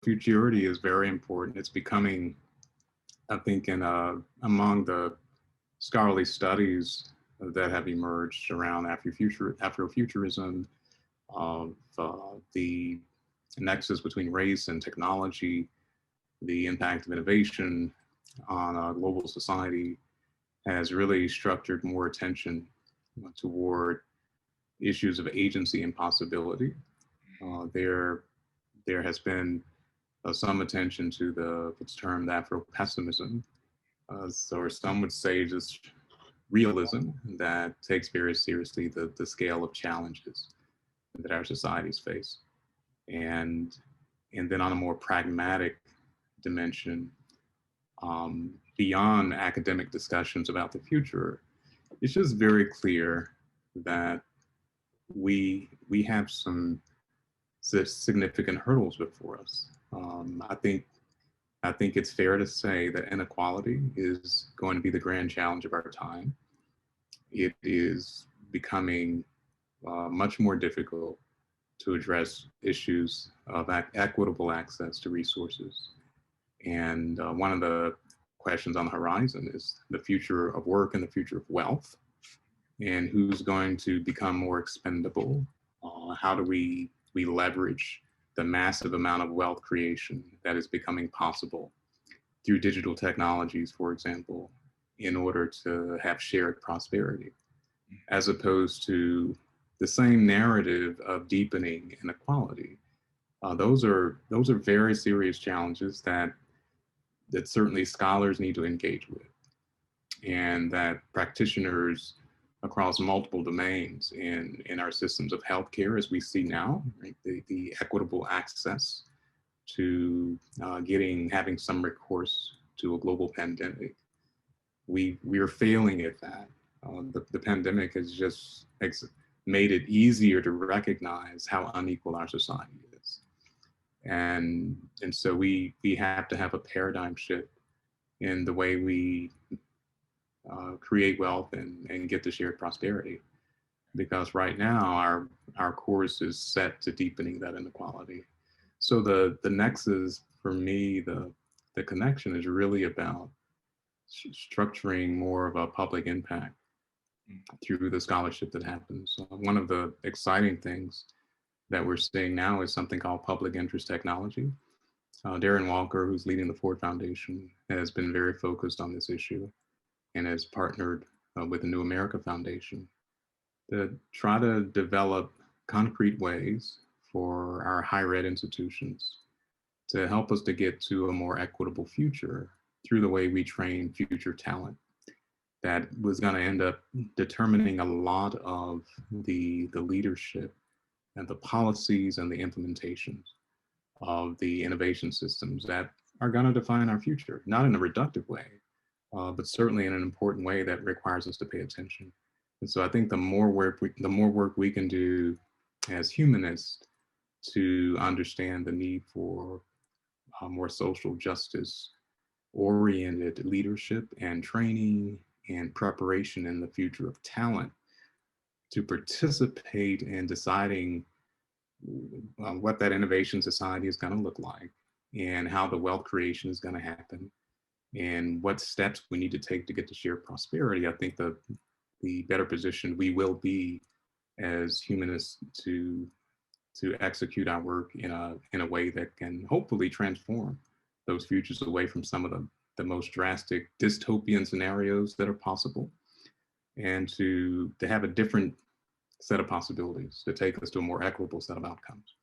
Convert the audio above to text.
Futurity is very important. It's becoming, I think, among the scholarly studies that have emerged around Afrofuturism, of the nexus between race and technology, the impact of innovation on global society, has really structured more attention toward issues of agency and possibility. Uh, there, there has been some attention to what's termed Afro-pessimism, or some would say just realism that takes very seriously the scale of challenges that our societies face. And, and then on a more pragmatic dimension, beyond academic discussions about the future, it's just very clear that we have some significant hurdles before us. I think it's fair to say that inequality is going to be the grand challenge of our time. It is becoming much more difficult to address issues of equitable access to resources. And one of the questions on the horizon is the future of work and the future of wealth, and who's going to become more expendable. How do we leverage the massive amount of wealth creation that is becoming possible through digital technologies, for example, in order to have shared prosperity, as opposed to the same narrative of deepening inequality. Those are very serious challenges that certainly scholars need to engage with, and that practitioners across multiple domains in our systems of healthcare, as we see now, right? The equitable access to having some recourse to a global pandemic. We are failing at that. The pandemic has just made it easier to recognize how unequal our society is, and so we have to have a paradigm shift in the way we create wealth and get to shared prosperity. Because right now our course is set to deepening that inequality. So the nexus for me, the connection is really about structuring more of a public impact through the scholarship that happens. One of the exciting things that we're seeing now is something called public interest technology. Darren Walker, who's leading the Ford Foundation, has been very focused on this issue and has partnered with the New America Foundation to try to develop concrete ways for our higher ed institutions to help us to get to a more equitable future through the way we train future talent. That was going to end up determining a lot of the leadership and the policies and the implementations of the innovation systems that are going to define our future, not in a reductive way, but certainly in an important way that requires us to pay attention. And so I think the more work we can do as humanists to understand the need for more social justice oriented leadership and training and preparation in the future of talent to participate in deciding what that innovation society is going to look like and how the wealth creation is going to happen and what steps we need to take to get to shared prosperity, I think the better position we will be as humanists to execute our work in a way that can hopefully transform those futures away from some of the most drastic dystopian scenarios that are possible, and to have a different set of possibilities to take us to a more equitable set of outcomes.